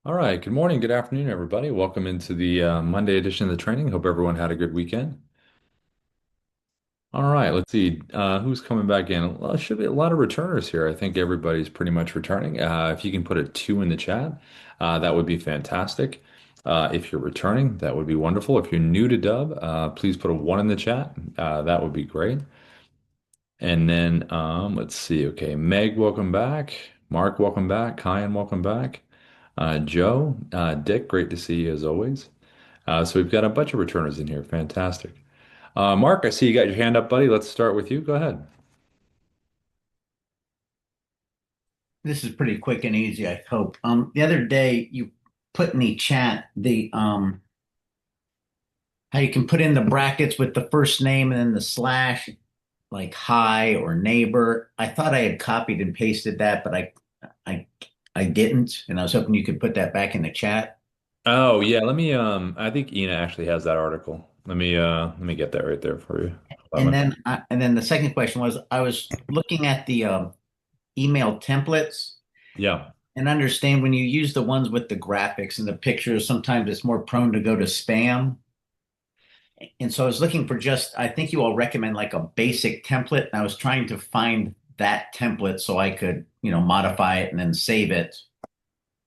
All right. Good morning. Good afternoon, everybody. Welcome into the Monday edition of the training. Hope everyone had a good weekend. All right. Let's see who's coming back in. Well, there should be a lot of returners here. I think everybody's pretty much returning. If you can put a two in the chat, that would be fantastic. If you're returning, that would be wonderful. If you're new to Dubb, please put a one in the chat. That would be great. And then let's see. Okay, Meg, welcome back. Mark, welcome back. Kyan, welcome back. Joe, Dick, great to see you as always. So we've got a bunch of returners in here. Fantastic. Mark, I see you got your hand up, buddy. Let's start with you. Go ahead. This is pretty quick and easy, I hope. The other day you put in the chat the how you can put in the brackets with the first name and then the slash, like hi or neighbor. I thought I had copied and pasted that, but I I didn't, and I was hoping you could put that back in the chat. Oh yeah, let me I think Ina actually has that article. Let me get that right there for you. Hold on And one then second. the second question was I was looking at the email templates Yeah. and understand when you use the ones with the graphics and the pictures, sometimes it's more prone to go to spam. And so I was looking for just, I think you all recommend like a basic template. And I was trying to find that template so I could, modify it and then save it.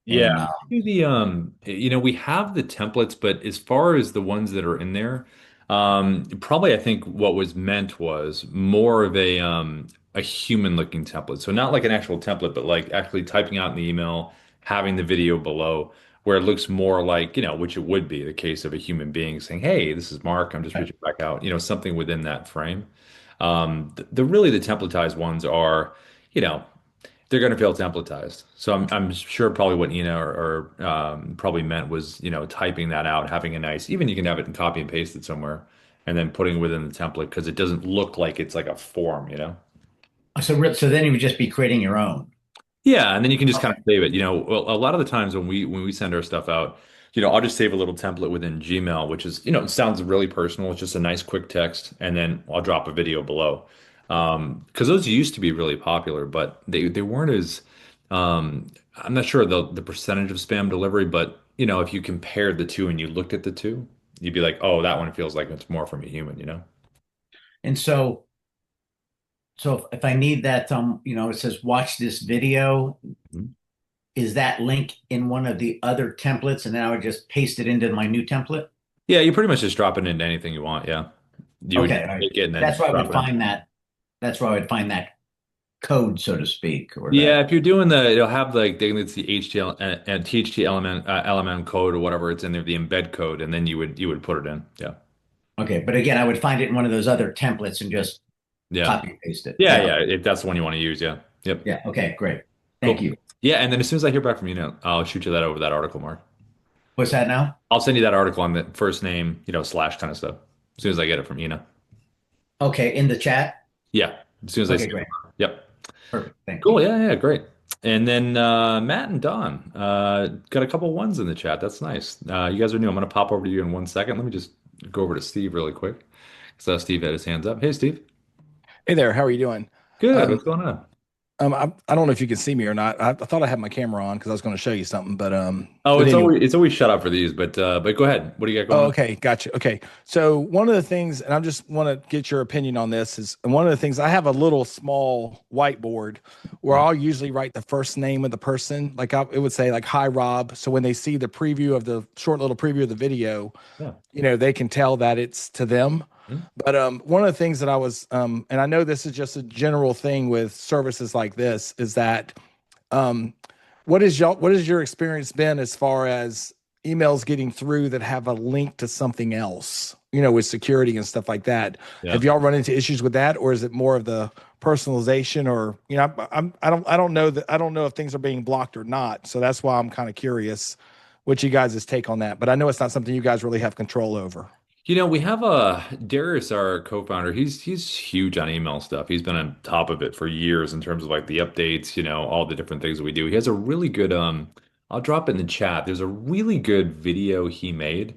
Yeah, And we have the templates, but as far as the ones that are in there, probably I think what was meant was more of a human looking template. So not like an actual template, but like actually typing out in the email, having the video below, where it looks more like, which it would be the case of a human being saying, "Hey, this is Mark. I'm just reaching back out." Something within that frame. The really the templatized ones are, you know they're going to feel templatized. So I'm sure probably what Ina or probably meant was, typing that out, having a nice, even you can have it and copy and paste it somewhere, and then putting it within the template because it doesn't look like it's like a form. so then you would just be creating your own. Yeah, and then you can just kind Okay. of save it. Well, a lot of the times when we send our stuff out, I'll just save a little template within Gmail, which is, it sounds really personal. It's just a nice quick text, and then I'll drop a video below. Because those used to be really popular, but they weren't as I'm not sure the percentage of spam delivery, but if you compared the two and you looked at the two, you'd be like, oh, that one feels like it's more from a human. And so if I need that, it says watch this video. Mhm. Is that link in one of the other templates? And then I would just paste it into my new template? Yeah, you pretty much just drop it into anything you want. Yeah, you would Okay. just All right. take it and then That's where I drop would it in. find that. That's where I would find that code, so to speak, or Yeah, that. if you're doing it'll have like it's the HTML and THT element LMN code or whatever it's in there, the embed code, and then you would put it in. Yeah, Okay. But again, I would find it in one of those other templates and just yeah, copy and paste it. yeah, Yeah. yeah. If that's the one you want to use, yeah, yep, Yeah. Okay. Great. Thank cool. you. Yeah, and then as soon as I hear back from you, I'll shoot you that over that article, Mark. What's that now? I'll send you that article on the first name, slash kind of stuff. As soon as I get it from Ina. Okay. In the chat. Yeah, as soon as I Okay. see Great. it. Yep. Perfect. Thank Cool. you. Yeah, yeah, great. And then Matt and Don got a couple ones in the chat. That's nice. You guys are new. I'm going to pop over to you in 1 second. Let me just go over to Steve really quick. So Steve had his hands up. Hey, Steve. Hey there, how are you doing? Good. Um, What's going on? I don't know if you can see me or not. I thought I had my camera on because I was going to show you something, Oh, but it's anyway. always shut up for these, but go ahead. What do you got going Oh, on? okay, gotcha. Okay, so one of the things, and I just want to get your opinion on this, is and one of the things I have a little small whiteboard where Mhm. I'll usually write the first name of the person. It would say like "Hi Rob," so when they see the preview of the short little preview of the video, Yeah. they can tell that it's to them. Mhm. But one of the things that I was, and I know this is just a general thing with services like this, is that um, what has your experience been as far as emails getting through that have a link to something else, with security and stuff like that? Have Yeah. y'all run into issues with that, or is it more of the personalization, or I don't know if things are being blocked or not. So that's why I'm kind of curious what you guys' take on that. But I know it's not something you guys really have control over. We have Darius, our co-founder. He's huge on email stuff. He's been on top of it for years in terms of like the updates, all the different things that we do. He has a really good I'll drop it in the chat. There's a really good video he made.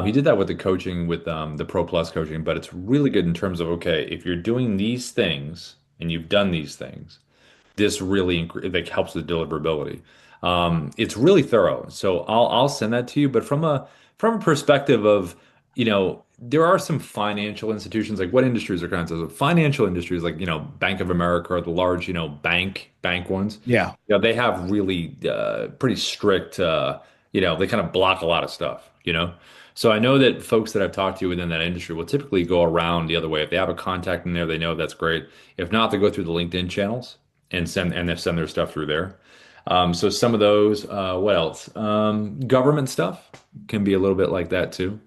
He did that with the coaching with the Pro Plus coaching, but it's really good in terms of okay, if you're doing these things and you've done these things, this really like helps with deliverability. It's really thorough. So I'll send that to you. But from a perspective of, there are some financial institutions, like what industries are kind of financial industries, like, Bank of America or the large, bank ones. Yeah. They have really pretty strict, they kind of block a lot of stuff. So I know that folks that I've talked to within that industry will typically go around the other way. If they have a contact in there, they know that's great. If not, they go through the LinkedIn channels and they send their stuff through there. So some of those, what else? Government stuff can be a little bit like that too.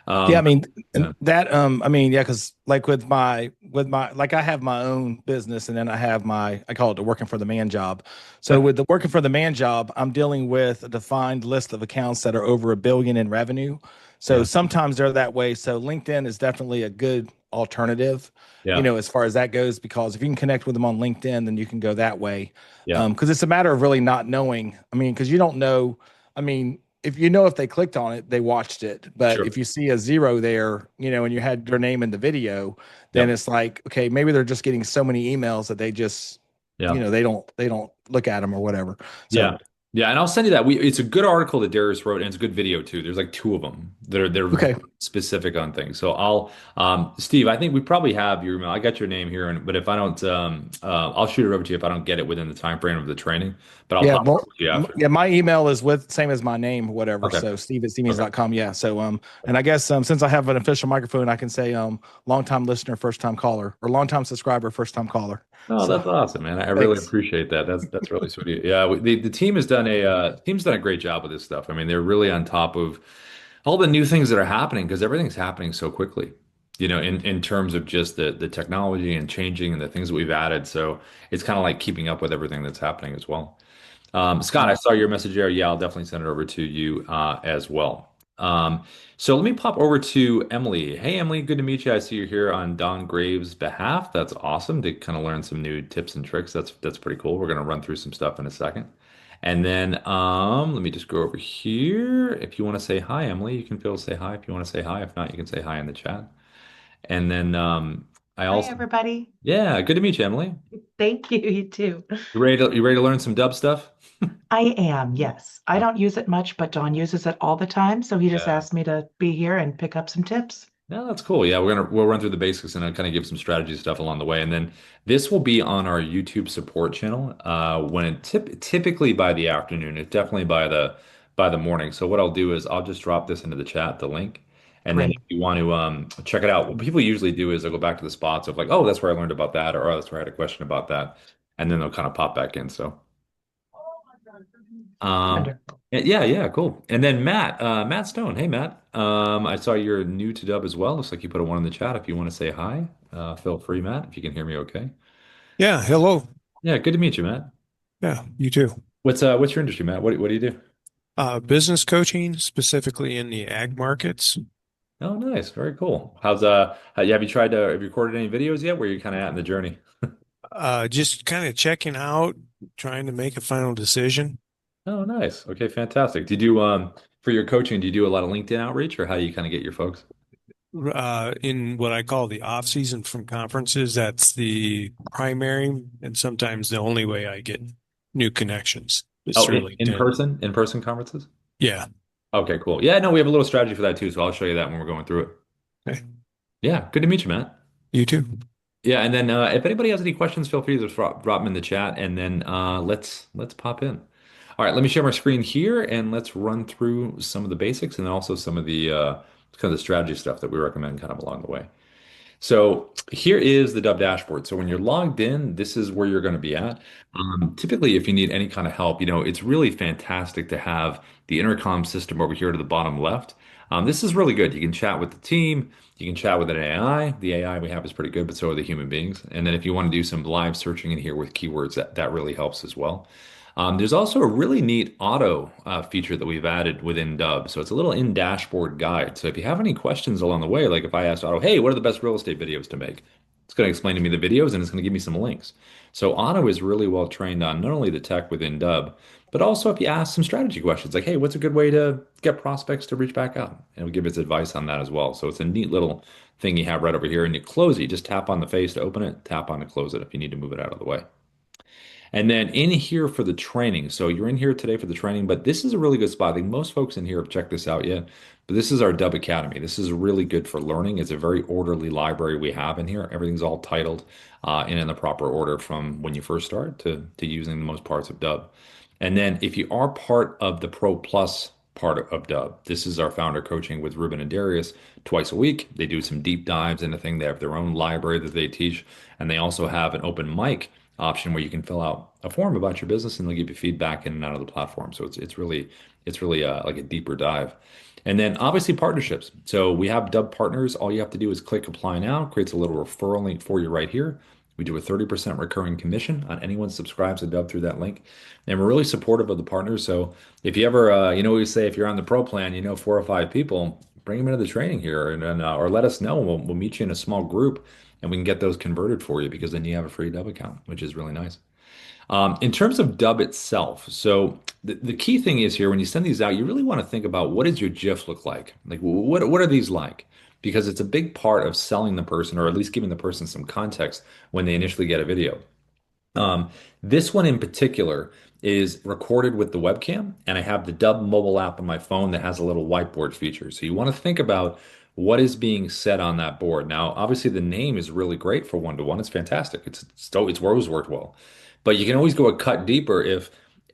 Yeah, I Um, mean, and yeah, that I mean, yeah, because like with my like I have my own business and then I have my I call it the working for the man job. So yeah, with the working for the man job, I'm dealing with a defined list of accounts that are over 1 billion in revenue. So yeah, sometimes they're that way. So LinkedIn is definitely a good alternative, yeah, as far as that goes, because if you can connect with them on LinkedIn, then you can go that way. yeah. Because it's a matter of really not knowing. I mean, because you don't know. I mean, if they clicked on it, they watched it. But Sure. if you see a zero there, and you had their name in the video, then Yep. it's like, okay, maybe they're just getting so many emails that they just, Yeah. they don't look at them or whatever. Yeah. So, Yeah. And I'll send you that. It's a good article that Darius wrote, and it's a good video too. There's like two of them that are they're okay. specific on things. So Steve, I think we probably have your email. I got your name here, but if I don't, I'll shoot it over to you if I don't get it within the time frame of the training. But I'll Yeah. pop it Well, over to you after. yeah, my email is with same as my name, whatever. Okay. So Steve at Okay. steamies.com. Yeah. So, and I guess, since I have an official microphone, I can say, long time listener, first time caller, or long time subscriber, first time caller. Oh, So that's awesome, man. I really thanks. appreciate that. That's really sweet. of you. Yeah, the team's done a great job with this stuff. I mean, they're really on top of all the new things that are happening because everything's happening so quickly. In terms of just the technology and changing and the things that we've added. So it's kind of like keeping up with everything that's happening as well. Scott, I Yeah. saw your message there. Yeah, I'll definitely send it over to you as well. So let me pop over to Emily. Hey, Emily, good to meet you. I see you're here on Don Graves' behalf. That's awesome to kind of learn some new tips and tricks. That's pretty cool. We're going to run through some stuff in a second. And then let me just go over here. If you want to say hi, Emily, you can feel say hi if you want to say hi. If not, you can say hi in the chat. And then I Hi, also, everybody. yeah, good to meet you, Emily. Thank you. You too. You ready to learn some dub stuff? I am, yes. I don't use it much, but Don uses it all the time. So he just Yeah. asked me to be here and pick up some tips. No, that's cool. Yeah, we'll run through the basics and I'll kind of give some strategy stuff along the way. And then this will be on our YouTube support channel when typically by the afternoon. It's definitely by the morning. So what I'll do is I'll just drop this into the chat, the link. And then if Great. you want to check it out, what people usually do is they'll go back to the spots of like, oh, that's where I learned about that, or oh, that's where I had a question about that. And then they'll kind of pop back in. So um, Wonderful. yeah, yeah, cool. And then Matt Stone. Hey, Matt. I saw you're new to Dub as well. Looks like you put a one in the chat. If you want to say hi, feel free, Matt. If you can hear me, okay. Yeah, hello. Yeah, good to meet you, Matt. Yeah, you too. What's your industry, Matt? What do you do? Business coaching, specifically in the ag markets. Oh, nice, very cool. Have you tried to have you recorded any videos yet? Where you kind of at in the journey? Just kind of checking out, trying to make a final decision. Oh, nice. Okay, fantastic. Do you do for your coaching? Do you do a lot of LinkedIn outreach, or how do you kind of get your folks? In what I call the off season from conferences, that's the primary and sometimes the only way I get new connections is Oh, through in LinkedIn. person, in person conferences? Yeah. Okay, cool. Yeah, no, we have a little strategy for that too, so I'll show you that when we're going through it. Okay. Yeah, good to meet you, Matt. You too. Yeah, and then if anybody has any questions, feel free to just drop them in the chat, and then let's pop in. All right, let me share my screen here, and let's run through some of the basics, and then also some of the kind of the strategy stuff that we recommend kind of along the way. So here is the Dub dashboard. So when you're logged in, this is where you're going to be at. Typically, if you need any kind of help, it's really fantastic to have the intercom system over here to the bottom left. This is really good. You can chat with the team. You can chat with an AI. The AI we have is pretty good, but so are the human beings. And then if you want to do some live searching in here with keywords, that really helps as well. There's also a really neat auto feature that we've added within Dub. So it's a little in-dashboard guide. So if you have any questions along the way, like if I asked Auto, hey, what are the best real estate videos to make? It's going to explain to me the videos and it's going to give me some links. So Auto is really well trained on not only the tech within Dub, but also if you ask some strategy questions, like, hey, what's a good way to get prospects to reach back out? And it'll give its advice on that as well. So it's a neat little thing you have right over here. And you close it, you just tap on the face to open it, tap on to close it if you need to move it out of the way. And then in here for the training. So you're in here today for the training, but this is a really good spot. I think most folks in here have checked this out yet, but this is our Dubb Academy. This is really good for learning. It's a very orderly library we have in here. Everything's all titled and in the proper order from when you first start to using the most parts of Dubb. And then if you are part of the Pro Plus part of Dubb, this is our founder coaching with Ruben and Darius twice a week. They do some deep dives into things. They have their own library that they teach, and they also have an open mic option where you can fill out a form about your business and they'll give you feedback in and out of the platform. So it's really like a deeper dive. And then obviously partnerships. So we have Dubb partners. All you have to do is click apply now. Creates a little referral link for you right here. We do a 30% recurring commission on anyone subscribes to Dubb through that link. And we're really supportive of the partners. So if you ever, we say if you're on the pro plan, 4 or 5 people, bring them into the training here or let us know. We'll meet you in a small group and we can get those converted for you because then you have a free Dubb account, which is really nice. In terms of Dubb itself, so the key thing is here when you send these out, you really want to think about what does your GIF look like? Like what are these like? Because it's a big part of selling the person or at least giving the person some context when they initially get a video. Um, this one in particular is recorded with the webcam, and I have the Dubb mobile app on my phone that has a little whiteboard feature. So you want to think about what is being said on that board. Now, obviously, the name is really great for one-to-one. It's fantastic. It's always worked well, but you can always go a cut deeper if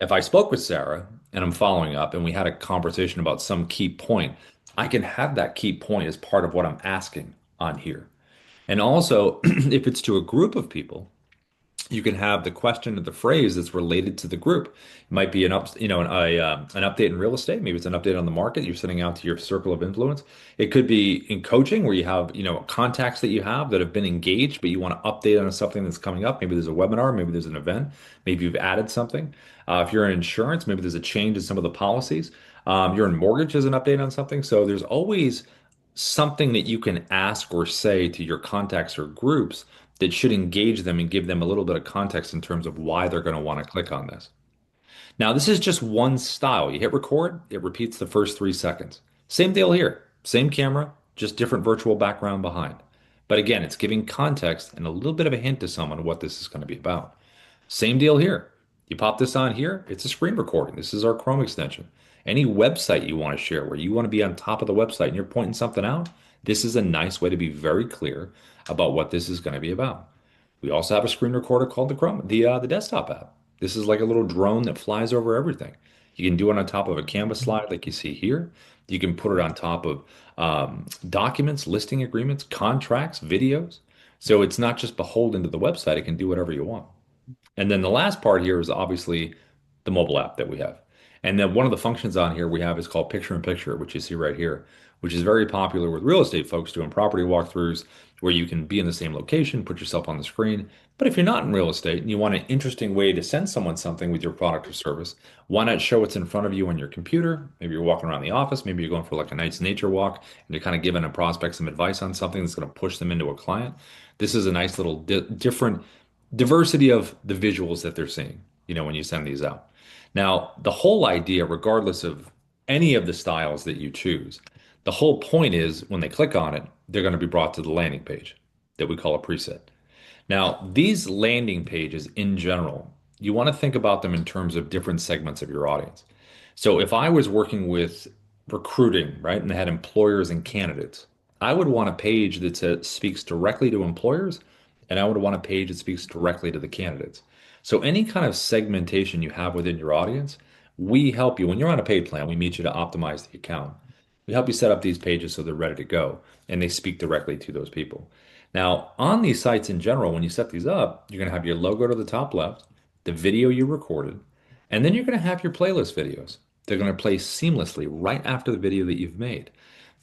I spoke with Sarah and I'm following up, and we had a conversation about some key point. I can have that key point as part of what I'm asking on here. And also, if it's to a group of people you can have the question or the phrase that's related to the group. It might be an update in real estate. Maybe it's an update on the market. You're sending out to your circle of influence. It could be in coaching where you have, contacts that you have that have been engaged, but you want to update on something that's coming up. Maybe there's a webinar, maybe there's an event, maybe you've added something. If you're in insurance, maybe there's a change in some of the policies. You're in mortgage, there's an update on something. So there's always something that you can ask or say to your contacts or groups that should engage them and give them a little bit of context in terms of why they're going to want to click on this. Now, this is just one style. You hit record, it repeats the first 3 seconds. Same deal here, same camera, just different virtual background behind. But again, it's giving context and a little bit of a hint to someone what this is going to be about. Same deal here. You pop this on here, it's a screen recording. This is our Chrome extension. Any website you want to share where you want to be on top of the website and you're pointing something out, this is a nice way to be very clear about what this is going to be about. We also have a screen recorder called the desktop app. This is like a little drone that flies over everything. You can do it on top of a Canvas slide like you see here. You can put it on top of documents, listing agreements, contracts, videos. So it's not just beholden to the website. It can do whatever you want. And then the last part here is obviously the mobile app that we have. And then one of the functions on here we have is called picture in picture, which you see right here, which is very popular with real estate folks doing property walkthroughs where you can be in the same location, put yourself on the screen. But if you're not in real estate and you want an interesting way to send someone something with your product or service, why not show what's in front of you on your computer? Maybe you're walking around the office, maybe you're going for like a nice nature walk and you're kind of giving a prospect some advice on something that's going to push them into a client. This is a nice little different diversity of the visuals that they're seeing, when you send these out. Now, the whole idea, regardless of any of the styles that you choose, the whole point is when they click on it, they're going to be brought to the landing page that we call a preset. Now, these landing pages in general, you want to think about them in terms of different segments of your audience. So if I was working with recruiting, right, and they had employers and candidates, I would want a page that speaks directly to employers, and I would want a page that speaks directly to the candidates. So any kind of segmentation you have within your audience, we help you. When you're on a paid plan, we meet you to optimize the account. We help you set up these pages so they're ready to go and they speak directly to those people. Now, on these sites in general, when you set these up, you're going to have your logo to the top left, the video you recorded, and then you're going to have your playlist videos. They're going to play seamlessly right after the video that you've made.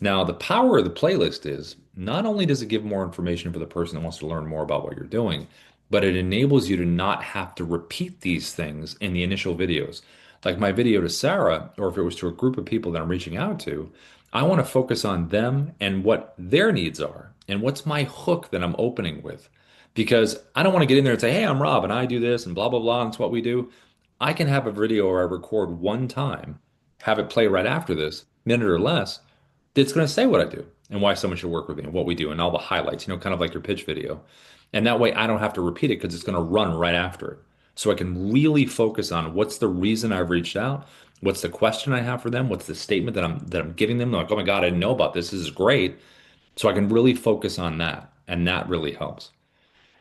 Now, the power of the playlist is not only does it give more information for the person that wants to learn more about what you're doing, but it enables you to not have to repeat these things in the initial videos. Like my video to Sarah, or if it was to a group of people that I'm reaching out to, I want to focus on them and what their needs are and what's my hook that I'm opening with. Because I don't want to get in there and say, hey, I'm Rob and I do this and blah, blah, blah, and it's what we do. I can have a video or I record one time, have it play right after this, minute or less, that's going to say what I do and why someone should work with me and what we do and all the highlights, kind of like your pitch video. And that way I don't have to repeat it because it's going to run right after it. So I can really focus on what's the reason I've reached out, what's the question I have for them, what's the statement that I'm giving them. They're like, oh my God, I didn't know about this. This is great. So I can really focus on that, and that really helps.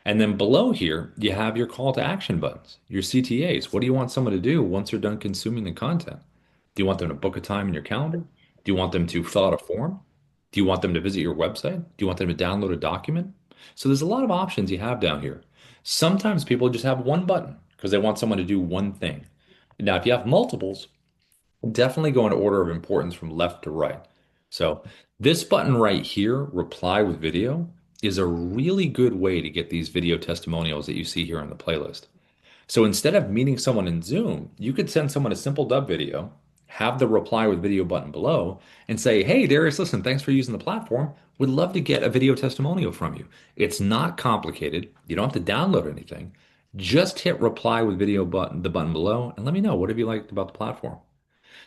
And then below here, you have your call to action buttons, your CTAs. What do you want someone to do once they're done consuming the content? Do you want them to book a time in your calendar? Do you want them to fill out a form? Do you want them to visit your website? Do you want them to download a document? So there's a lot of options you have down here. Sometimes people just have one button because they want someone to do one thing. Now, if you have multiples, definitely go in order of importance from left to right. So this button right here, reply with video, is a really good way to get these video testimonials that you see here on the playlist. So instead of meeting someone in Zoom, you could send someone a simple dub video, have the reply with video button below, and say, hey, Darius, listen, thanks for using the platform. Would love to get a video testimonial from you. It's not complicated. You don't have to download anything. Just hit reply with video button, the button below, and let me know what have you liked about the platform.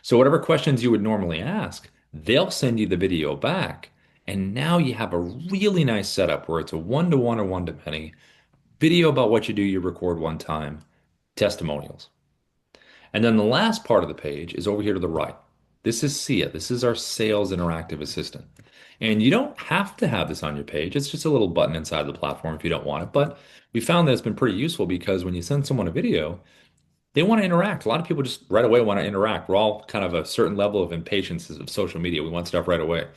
So whatever questions you would normally ask, they'll send you the video back. And now you have a really nice setup where it's a one-to-one or one-to-many video about what you do, you record one time, testimonials. And then the last part of the page is over here to the right. This is SIA. This is our Sales Interactive Assistant. And you don't have to have this on your page. It's just a little button inside the platform if you don't want it. But we found that it's been pretty useful because when you send someone a video, they want to interact. A lot of people just right away want to interact. We're all kind of a certain level of impatience of social media. We want stuff right away.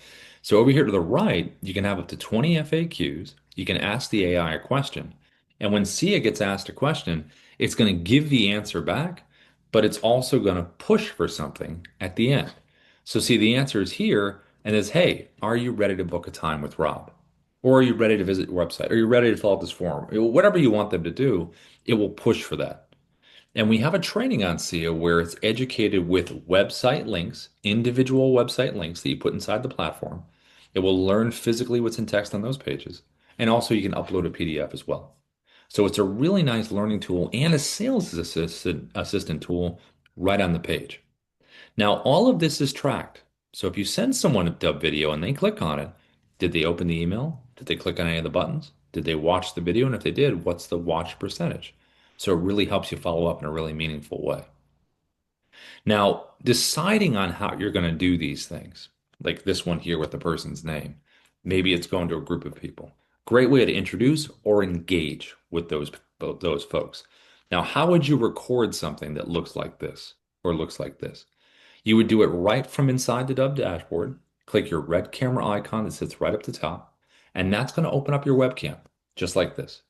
So over here to the right, you can have up to 20 FAQs. You can ask the AI a question. And when Sia gets asked a question, it's going to give the answer back, but it's also going to push for something at the end. So see, the answer is here and is, hey, are you ready to book a time with Rob? Or are you ready to visit your website? Are you ready to fill out this form? Whatever you want them to do, it will push for that. And we have a training on SEO where it's educated with website links, individual website links that you put inside the platform. It will learn physically what's in text on those pages. And also you can upload a PDF as well. So it's a really nice learning tool and a sales assistant tool right on the page. Now, all of this is tracked. So if you send someone a dub video and they click on it, did they open the email? Did they click on any of the buttons? Did they watch the video? And if they did, what's the watch percentage? So it really helps you follow up in a really meaningful way. Now, deciding on how you're going to do these things, like this one here with the person's name, maybe it's going to a group of people. Great way to introduce or engage with those folks. Now, how would you record something that looks like this or looks like this? You would do it right from inside the Dubb dashboard. Click your red camera icon that sits right up the top, and that's going to open up your webcam, just like this.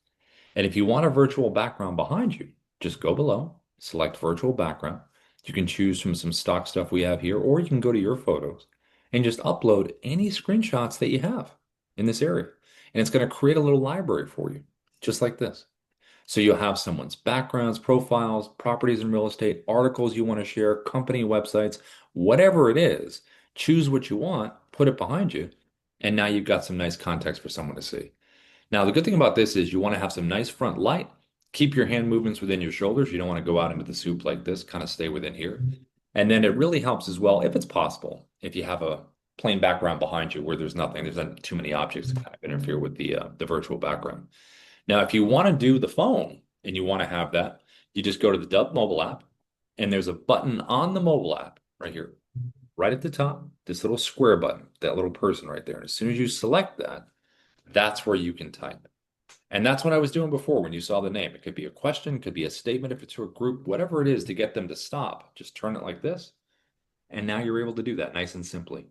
And if you want a virtual background behind you, just go below, select virtual background. You can choose from some stock stuff we have here, or you can go to your photos and just upload any screenshots that you have in this area. And it's going to create a little library for you, just like this. So you'll have someone's backgrounds, profiles, properties in real estate, articles you want to share, company websites, whatever it is. Choose what you want, put it behind you, and now you've got some nice context for someone to see. Now, the good thing about this is you want to have some nice front light. Keep your hand movements within your shoulders. You don't want to go out into the soup like this, kind of stay within here. And then it really helps as well, if it's possible, if you have a plain background behind you where there's nothing, there's not too many objects to kind of interfere with the virtual background. Now, if you want to do the phone and you want to have that, you just go to the Dubb mobile app, and there's a button on the mobile app right here, right at the top, this little square button, that little person right there. And as soon as you select that, that's where you can type. And that's what I was doing before when you saw the name. It could be a question, could be a statement if it's to a group, whatever it is to get them to stop. Just turn it like this. And now you're able to do that nice and simply.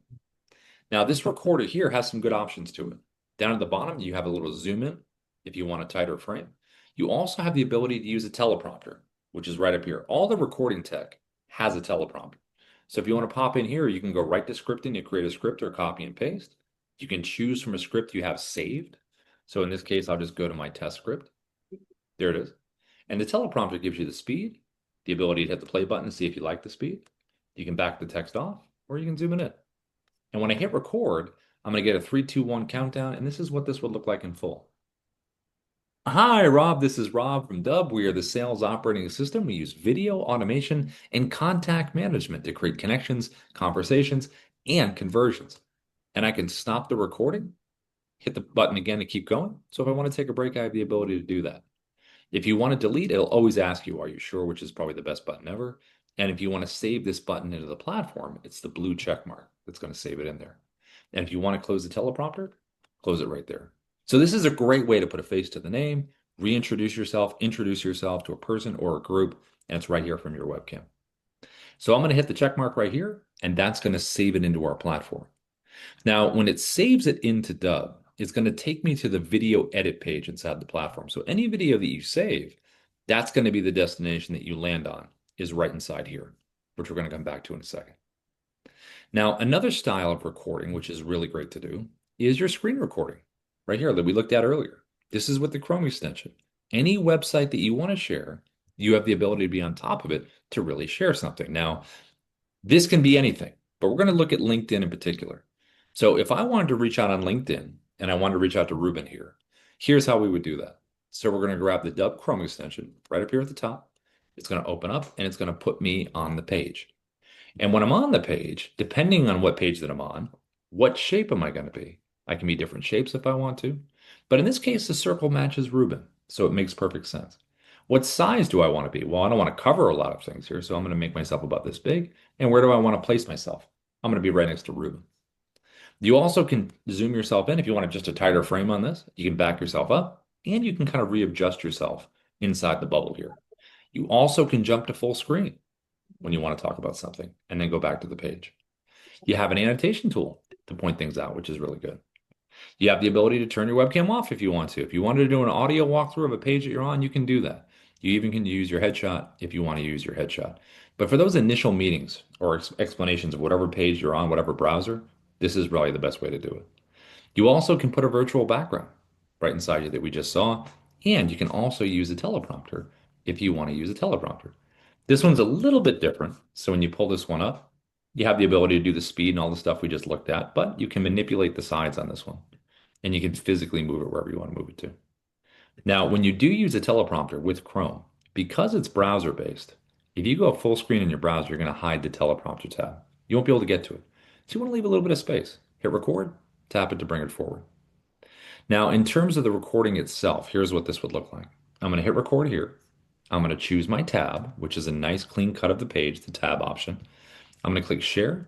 Now, this recorder here has some good options to it. Down at the bottom, you have a little zoom in if you want a tighter frame. You also have the ability to use a teleprompter, which is right up here. All the recording tech has a teleprompter. So if you want to pop in here, you can go right to scripting, you create a script or copy and paste. You can choose from a script you have saved. So in this case, I'll just go to my test script. There it is. And the teleprompter gives you the speed, the ability to hit the play button to see if you like the speed. You can back the text off, or you can zoom it in. And when I hit record, I'm going to get a 3, 2, 1 countdown, and this is what this would look like in full. Hi, Rob. This is Rob from Dubb. We are the sales operating system. We use video, automation, and contact management to create connections, conversations, and conversions. And I can stop the recording, hit the button again to keep going. So if I want to take a break, I have the ability to do that. If you want to delete, it'll always ask you, are you sure, which is probably the best button ever. And if you want to save this button into the platform, it's the blue check mark that's going to save it in there. And if you want to close the teleprompter, close it right there. So this is a great way to put a face to the name, reintroduce yourself, introduce yourself to a person or a group, and it's right here from your webcam. So I'm going to hit the check mark right here, and that's going to save it into our platform. Now, when it saves it into Dubb, it's going to take me to the video edit page inside the platform. So any video that you save, that's going to be the destination that you land on, is right inside here, which we're going to come back to in a second. Now, another style of recording, which is really great to do, is your screen recording right here that we looked at earlier. This is with the Chrome extension. Any website that you want to share, you have the ability to be on top of it to really share something. Now, this can be anything, but we're going to look at LinkedIn in particular. So if I wanted to reach out on LinkedIn and I wanted to reach out to Ruben here, here's how we would do that. So we're going to grab the Dubb Chrome extension right up here at the top. It's going to open up and it's going to put me on the page. And when I'm on the page, depending on what page that I'm on, what shape am I going to be? I can be different shapes if I want to. But in this case, the circle matches Ruben, so it makes perfect sense. What size do I want to be? Well, I don't want to cover a lot of things here, so I'm going to make myself about this big. And where do I want to place myself? I'm going to be right next to Ruben. You also can zoom yourself in if you want just a tighter frame on this. You can back yourself up, and you can kind of readjust yourself inside the bubble here. You also can jump to full screen when you want to talk about something and then go back to the page. You have an annotation tool to point things out, which is really good. You have the ability to turn your webcam off if you want to. If you wanted to do an audio walkthrough of a page that you're on, you can do that. You even can use your headshot if you want to use your headshot. But for those initial meetings or explanations of whatever page you're on, whatever browser, this is really the best way to do it. You also can put a virtual background right inside you that we just saw, and you can also use a teleprompter if you want to use a teleprompter. This one's a little bit different. So when you pull this one up, you have the ability to do the speed and all the stuff we just looked at, but you can manipulate the sides on this one and you can physically move it wherever you want to move it to. Now, when you do use a teleprompter with Chrome, because it's browser based, if you go full screen in your browser, you're going to hide the teleprompter tab. You won't be able to get to it. So you want to leave a little bit of space. Hit record, tap it to bring it forward. Now, in terms of the recording itself, here's what this would look like. I'm going to hit record here. I'm going to choose my tab, which is a nice clean cut of the page, the tab option. I'm going to click share.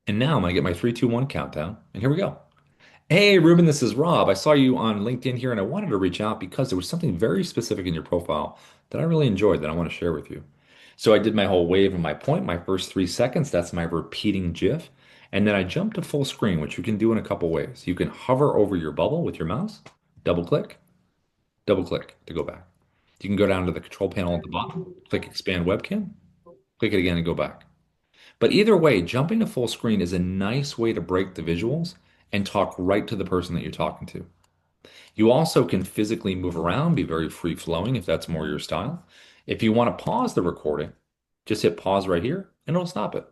And now I'm going to get my 3, 2, 1 countdown. And here we go. Hey, Ruben, this is Rob. I saw you on LinkedIn here and I wanted to reach out because there was something very specific in your profile that I really enjoyed that I want to share with you. So I did my whole wave and my point, my first 3 seconds. That's my repeating GIF. And then I jumped to full screen, which you can do in a couple ways. You can hover over your bubble with your mouse, double click to go back. You can go down to the control panel at the bottom, click expand webcam, click it again and go back. But either way, jumping to full screen is a nice way to break the visuals and talk right to the person that you're talking to. You also can physically move around, be very free flowing if that's more your style. If you want to pause the recording, just hit pause right here and it'll stop it.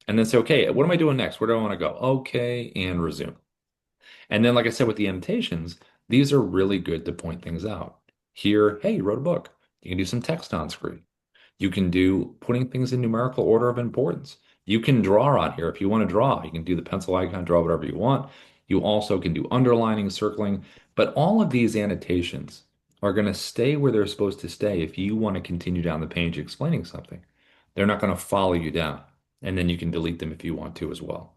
And then say, okay, what am I doing next? Where do I want to go? Okay, and resume. And then, like I said, with the annotations, these are really good to point things out. Here, hey, you wrote a book. You can do some text on screen. You can do putting things in numerical order of importance. You can draw on here if you want to draw. You can do the pencil icon, draw whatever you want. You also can do underlining, circling, but all of these annotations are going to stay where they're supposed to stay if you want to continue down the page explaining something. They're not going to follow you down, and then you can delete them if you want to as well.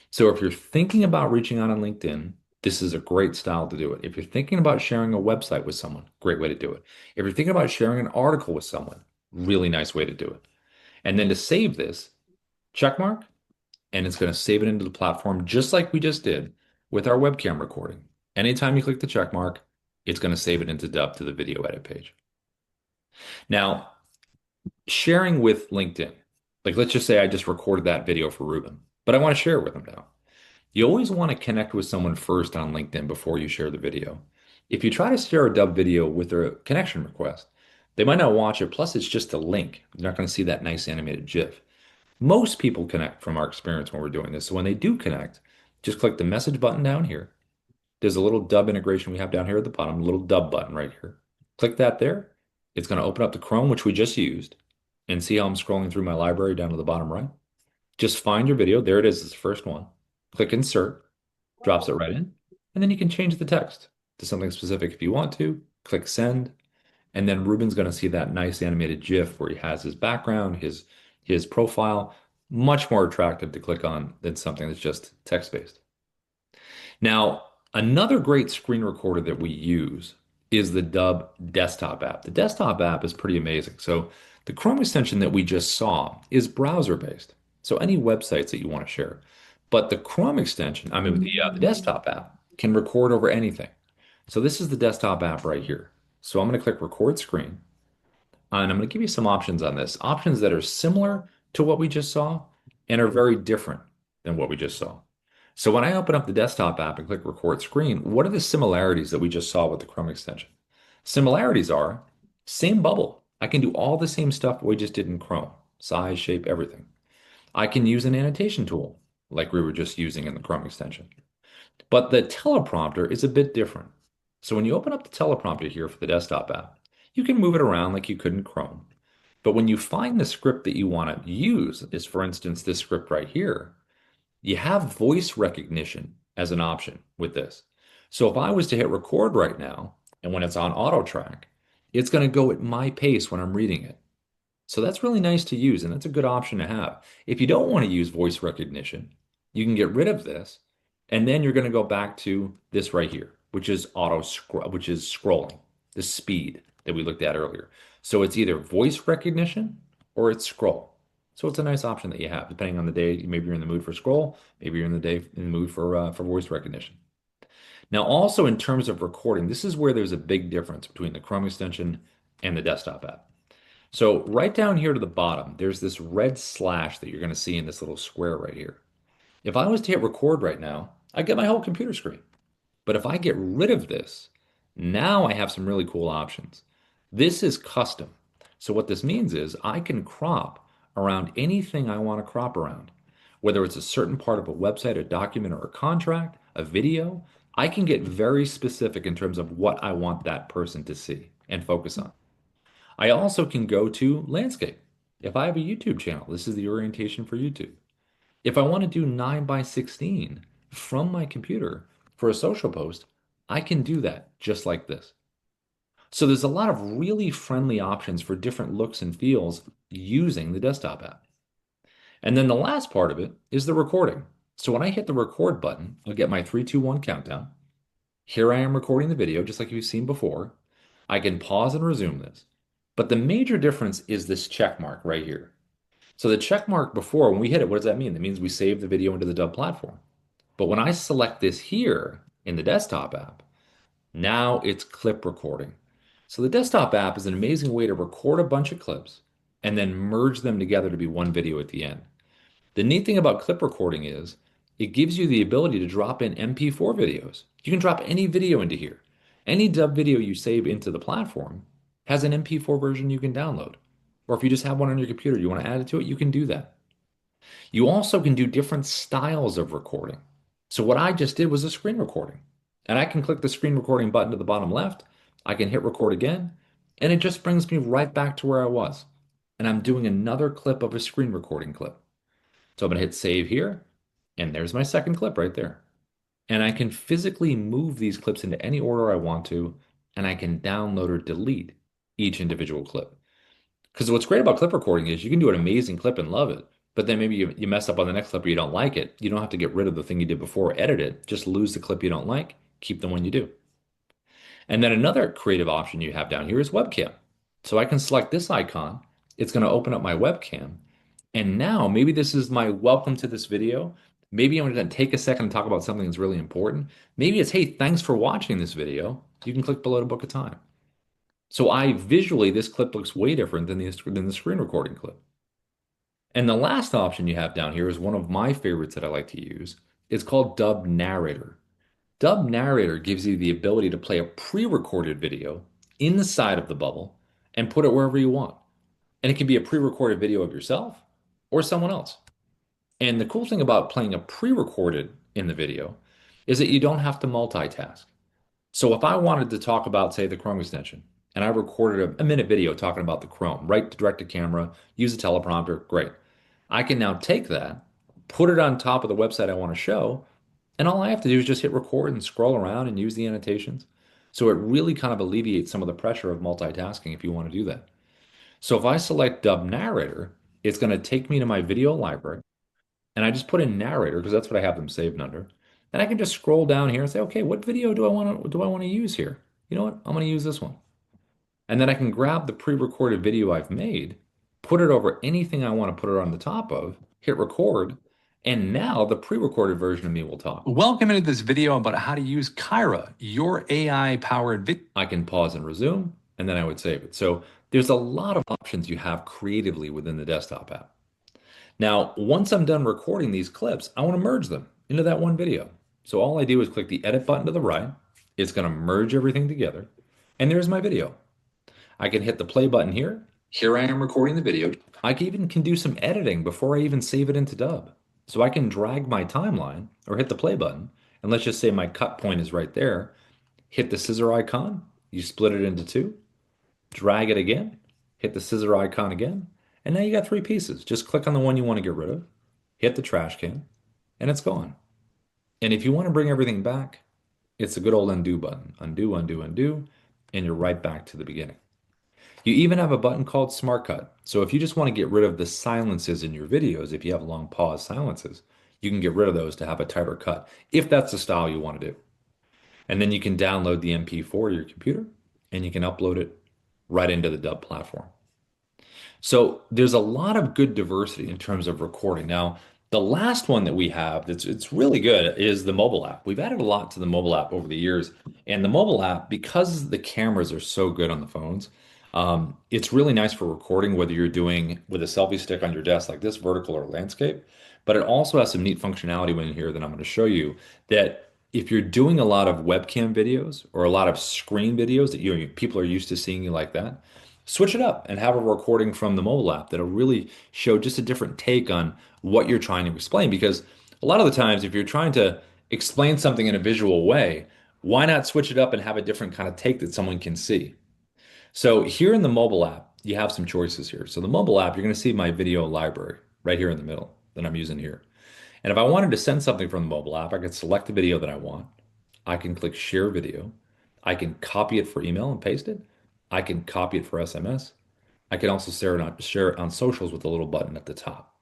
So if you're thinking about reaching out on LinkedIn, this is a great style to do it. If you're thinking about sharing a website with someone, great way to do it. If you're thinking about sharing an article with someone, really nice way to do it. And then to save this, check mark, and it's going to save it into the platform just like we just did with our webcam recording. Anytime you click the check mark, it's going to save it into Dubb to the video edit page. Now, sharing with LinkedIn, like let's just say I just recorded that video for Ruben, but I want to share it with him now. You always want to connect with someone first on LinkedIn before you share the video. If you try to share a Dubb video with a connection request, they might not watch it. Plus, it's just a link. You're not going to see that nice animated GIF. Most people connect from our experience when we're doing this. So when they do connect, just click the message button down here. There's a little Dubb integration we have down here at the bottom, a little Dubb button right here. Click that there. It's going to open up the Chrome, which we just used, and see how I'm scrolling through my library down to the bottom right. Just find your video. There it is. It's the first one. Click insert, drops it right in, and then you can change the text to something specific if you want to. Click send, And then Ruben's going to see that nice animated GIF where he has his background, his profile, much more attractive to click on than something that's just text-based. Now, another great screen recorder that we use is the Dubb desktop app. The desktop app is pretty amazing. So the Chrome extension that we just saw is browser-based. So any websites that you want to share. But the Chrome extension, I mean, with the desktop app, can record over anything. So this is the desktop app right here. So I'm going to click record screen, and I'm going to give you some options on this. Options that are similar to what we just saw and are very different than what we just saw. So when I open up the desktop app and click record screen, what are the similarities that we just saw with the Chrome extension? Similarities are same bubble. I can do all the same stuff we just did in Chrome, size, shape, everything. I can use an annotation tool like we were just using in the Chrome extension. But the teleprompter is a bit different. So when you open up the teleprompter here for the desktop app, you can move it around like you could in Chrome. But when you find the script that you want to use, is for instance this script right here, you have voice recognition as an option with this. So if I was to hit record right now, and when it's on auto track, it's going to go at my pace when I'm reading it. So that's really nice to use, and that's a good option to have. If you don't want to use voice recognition, you can get rid of this, and then you're going to go back to this right here, which is auto scroll, which is scrolling, the speed that we looked at earlier. So it's either voice recognition or it's scroll. So it's a nice option that you have, depending on the day. Maybe you're in the mood for scroll, maybe you're in the mood for voice recognition. Now, also in terms of recording, this is where there's a big difference between the Chrome extension and the desktop app. So right down here to the bottom, there's this red slash that you're going to see in this little square right here. If I was to hit record right now, I get my whole computer screen. But if I get rid of this, now I have some really cool options. This is custom. So what this means is I can crop around anything I want to crop around. Whether it's a certain part of a website, a document, or a contract, a video, I can get very specific in terms of what I want that person to see and focus on. I also can go to landscape. If I have a YouTube channel, this is the orientation for YouTube. If I want to do 9 by 16 from my computer for a social post, I can do that just like this. So there's a lot of really friendly options for different looks and feels using the desktop app. And then the last part of it is the recording. So when I hit the record button, I'll get my 3, 2, 1 countdown. Here I am recording the video, just like you've seen before. I can pause and resume this. But the major difference is this check mark right here. So the check mark before, when we hit it, what does that mean? That means we save the video into the Dubb platform. But when I select this here in the desktop app, now it's clip recording. So the desktop app is an amazing way to record a bunch of clips and then merge them together to be one video at the end. The neat thing about clip recording is it gives you the ability to drop in MP4 videos. You can drop any video into here. Any Dubb video you save into the platform has an MP4 version you can download. Or if you just have one on your computer, you want to add it to it, you can do that. You also can do different styles of recording. So what I just did was a screen recording. And I can click the screen recording button to the bottom left. I can hit record again, and it just brings me right back to where I was. And I'm doing another clip of a screen recording clip. So I'm going to hit save here, and there's my second clip right there. And I can physically move these clips into any order I want to, and I can download or delete each individual clip. Because what's great about clip recording is you can do an amazing clip and love it, but then maybe you mess up on the next clip or you don't like it. You don't have to get rid of the thing you did before or edit it. Just lose the clip you don't like, keep the one you do. And then another creative option you have down here is webcam. So I can select this icon. It's going to open up my webcam. And now maybe this is my welcome to this video. Maybe I'm going to take a second to talk about something that's really important. Maybe it's, hey, thanks for watching this video. You can click below to book a time. So visually, this clip looks way different than the screen recording clip. And the last option you have down here is one of my favorites that I like to use. It's called Dubb Narrator. Dubb Narrator gives you the ability to play a pre-recorded video in the side of the bubble and put it wherever you want. And it can be a pre-recorded video of yourself or someone else. And the cool thing about playing a pre-recorded in the video is that you don't have to multitask. So if I wanted to talk about, say, the Chrome extension, and I recorded a minute video talking about the Chrome, right direct to camera, use a teleprompter, great. I can now take that, put it on top of the website I want to show, and all I have to do is just hit record and scroll around and use the annotations. So it really kind of alleviates some of the pressure of multitasking if you want to do that. So if I select Dub Narrator, it's going to take me to my video library and I just put in narrator because that's what I have them saved under. And I can just scroll down here and say, okay, what video do I want to use here? You know what? I'm going to use this one. And then I can grab the pre-recorded video I've made, put it over anything I want to put it on the top of, hit record, and now the pre-recorded version of me will talk. Welcome into this video about how to use Kyra, your AI-powered video. I can pause and resume, and then I would save it. So there's a lot of options you have creatively within the desktop app. Now, once I'm done recording these clips, I want to merge them into that one video. So all I do is click the edit button to the right. It's going to merge everything together. And there's my video. I can hit the play button here. Here I am recording the video. I even can do some editing before I even save it into Dubb. So I can drag my timeline or hit the play button. And let's just say my cut point is right there. Hit the scissor icon. You split it into two. Drag it again. Hit the scissor icon again. And now you got three pieces. Just click on the one you want to get rid of. Hit the trash can. And it's gone. And if you want to bring everything back, it's a good old undo button. Undo, undo, undo. And you're right back to the beginning. You even have a button called Smart Cut. So if you just want to get rid of the silences in your videos, if you have long pause silences, you can get rid of those to have a tighter cut, if that's the style you want to do. And then you can download the MP4 to your computer, and you can upload it right into the Dubb platform. So there's a lot of good diversity in terms of recording. Now, the last one that we have that's it's really good is the mobile app. We've added a lot to the mobile app over the years. And the mobile app, because the cameras are so good on the phones, it's really nice for recording, whether you're doing with a selfie stick on your desk like this, vertical or landscape. But it also has some neat functionality in here that I'm going to show you that if you're doing a lot of webcam videos or a lot of screen videos that people are used to seeing you like that, switch it up and have a recording from the mobile app that'll really show just a different take on what you're trying to explain. Because a lot of the times, if you're trying to explain something in a visual way, why not switch it up and have a different kind of take that someone can see? So here in the mobile app, you have some choices here. So the mobile app, you're going to see my video library right here in the middle that I'm using here. And if I wanted to send something from the mobile app, I could select the video that I want. I can click share video. I can copy it for email and paste it. I can copy it for SMS. I can also share it on socials with a little button at the top.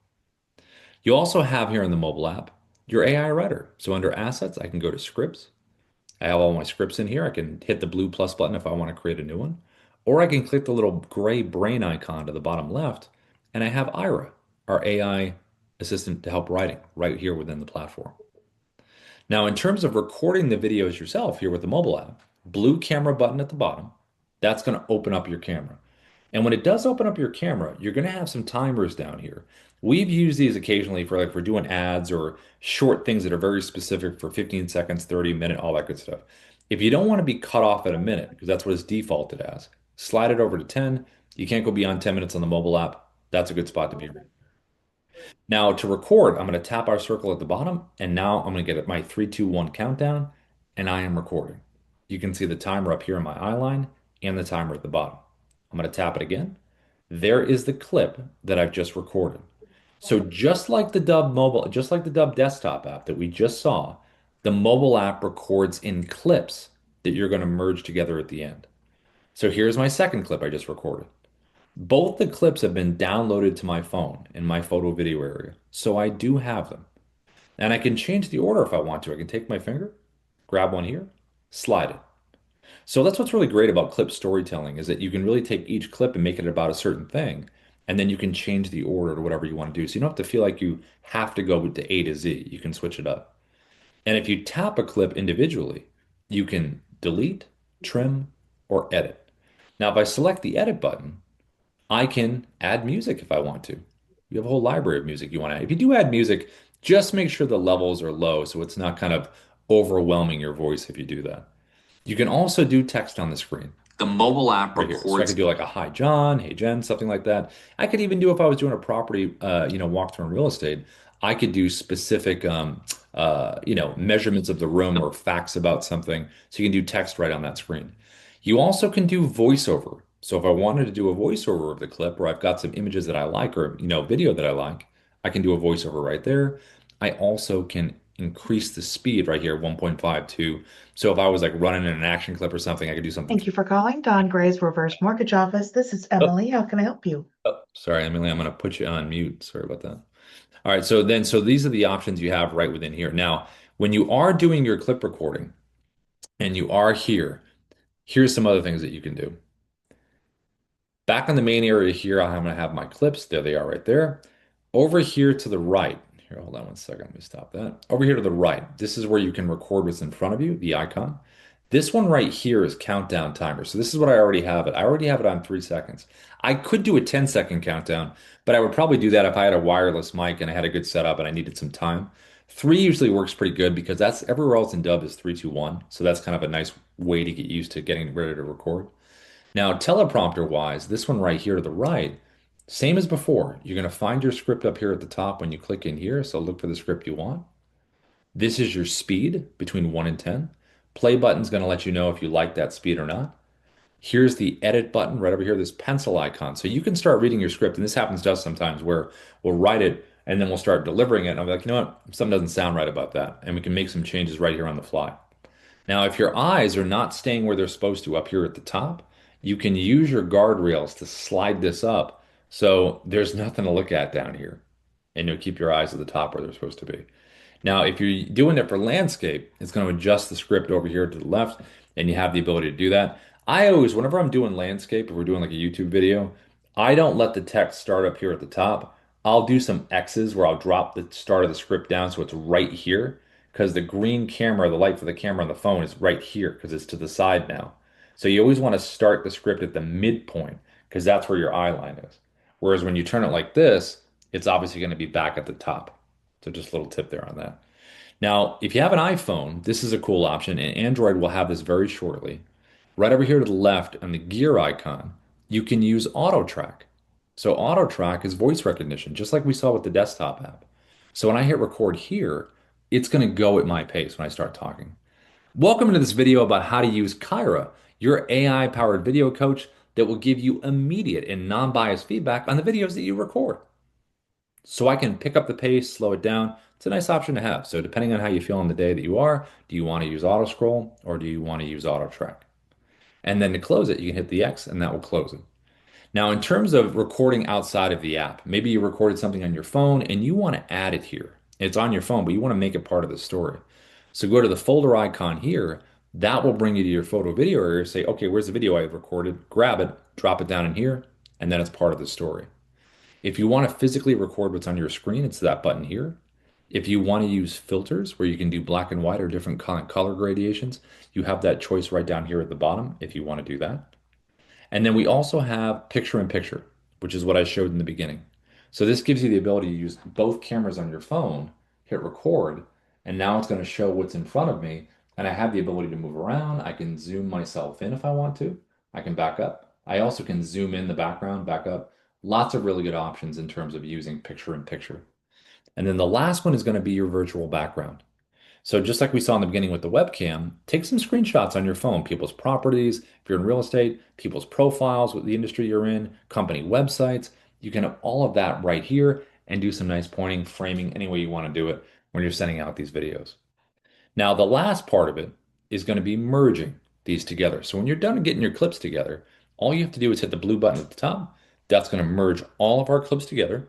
You also have here in the mobile app your AI writer. So under assets, I can go to scripts. I have all my scripts in here. I can hit the blue plus button if I want to create a new one. Or I can click the little gray brain icon to the bottom left, and I have Ira, our AI assistant to help writing, right here within the platform. Now, in terms of recording the videos yourself here with the mobile app, blue camera button at the bottom, that's going to open up your camera. And when it does open up your camera, you're going to have some timers down here. We've used these occasionally for like for doing ads or short things that are very specific for 15 seconds, 30 minute, all that good stuff. If you don't want to be cut off at a minute, because that's what it's defaulted as, slide it over to 10. You can't go beyond 10 minutes on the mobile app. That's a good spot to be. Now to record, I'm going to tap our circle at the bottom, and now I'm going to get my 3, 2, 1 countdown, and I am recording. You can see the timer up here in my eye line and the timer at the bottom. I'm going to tap it again. There is the clip that I've just recorded. So just like the Dubb desktop app that we just saw, the mobile app records in clips that you're going to merge together at the end. So here's my second clip I just recorded. Both the clips have been downloaded to my phone in my photo video area, so I do have them. And I can change the order if I want to. I can take my finger, grab one here, slide it. So that's what's really great about clip storytelling is that you can really take each clip and make it about a certain thing, and then you can change the order to whatever you want to do. So you don't have to feel like you have to go to A to Z. You can switch it up. And if you tap a clip individually, you can delete, trim, or edit. Now, if I select the edit button, I can add music if I want to. You have a whole library of music you want to add. If you do add music, just make sure the levels are low so it's not kind of overwhelming your voice if you do that. You can also do text on the screen. The mobile app right records. So I could do like a hi John, hey Jen, something like that. I could even do if I was doing a property, walkthrough in real estate. I could do specific, measurements of the room or facts about something. So you can do text right on that screen. You also can do voiceover. So if I wanted to do a voiceover of the clip, or I've got some images that I like, or video that I like, I can do a voiceover right there. I also can increase the speed right here, 1.52. So if I was like running an action clip or something, I could do something. Thank you for calling Don Gray's Reverse Mortgage Office. This is Oh, Emily. How can I help you? oh, sorry, Emily, I'm going to put you on mute. Sorry about that. All right, so these are the options you have right within here. Now, when you are doing your clip recording and you are here, here's some other things that you can do. Back on the main area here, I'm going to have my clips. There they are right there. Over here to the right, here, hold on one second. Let me stop that. Over here to the right, this is where you can record what's in front of you, the icon. This one right here is countdown timer. So this is what I already have it. I already have it on 3 seconds. I could do a 10-second countdown, but I would probably do that if I had a wireless mic and I had a good setup and I needed some time. Three usually works pretty good because that's everywhere else in Dubb is 3, 2, 1. So that's kind of a nice way to get used to getting ready to record. Now, teleprompter wise, this one right here to the right, same as before. You're going to find your script up here at the top when you click in here. So look for the script you want. This is your speed between 1 and 10. Play button's going to let you know if you like that speed or not. Here's the edit button right over here, this pencil icon. So you can start reading your script. And this happens to us sometimes where we'll write it and then we'll start delivering it. And I'll be like, you know what? Something doesn't sound right about that. And we can make some changes right here on the fly. Now, if your eyes are not staying where they're supposed to up here at the top, you can use your guardrails to slide this up so there's nothing to look at down here. And you'll keep your eyes at the top where they're supposed to be. Now, if you're doing it for landscape, it's going to adjust the script over here to the left, and you have the ability to do that. I always, whenever I'm doing landscape, if we're doing like a YouTube video, I don't let the text start up here at the top. I'll do some X's where I'll drop the start of the script down so it's right here, because the green camera, the light for the camera on the phone is right here because it's to the side now. So you always want to start the script at the midpoint because that's where your eye line is. Whereas when you turn it like this, it's obviously going to be back at the top. So just a little tip there on that. Now, if you have an iPhone, this is a cool option, and Android will have this very shortly. Right over here to the left on the gear icon, you can use auto track. So auto track is voice recognition, just like we saw with the desktop app. So when I hit record here, it's going to go at my pace when I start talking. Welcome to this video about how to use Kyra, your AI-powered video coach that will give you immediate and non-biased feedback on the videos that you record. So I can pick up the pace, slow it down. It's a nice option to have. So depending on how you feel on the day that you are, do you want to use auto scroll or do you want to use auto track? And then to close it, you can hit the X and that will close it. Now, in terms of recording outside of the app, maybe you recorded something on your phone and you want to add it here. It's on your phone, but you want to make it part of the story. So go to the folder icon here. That will bring you to your photo video area. Say, okay, where's the video I recorded? Grab it, drop it down in here, and then it's part of the story. If you want to physically record what's on your screen, it's that button here. If you want to use filters where you can do black and white or different color gradations, you have that choice right down here at the bottom if you want to do that. And then we also have picture in picture, which is what I showed in the beginning. So this gives you the ability to use both cameras on your phone, hit record, and now it's going to show what's in front of me. And I have the ability to move around. I can zoom myself in if I want to. I can back up. I also can zoom in the background, back up. Lots of really good options in terms of using picture in picture. And then the last one is going to be your virtual background. So just like we saw in the beginning with the webcam, take some screenshots on your phone, people's properties, if you're in real estate, people's profiles, what the industry you're in, company websites. You can have all of that right here and do some nice pointing, framing, any way you want to do it when you're sending out these videos. Now, the last part of it is going to be merging these together. So when you're done getting your clips together, all you have to do is hit the blue button at the top. That's going to merge all of our clips together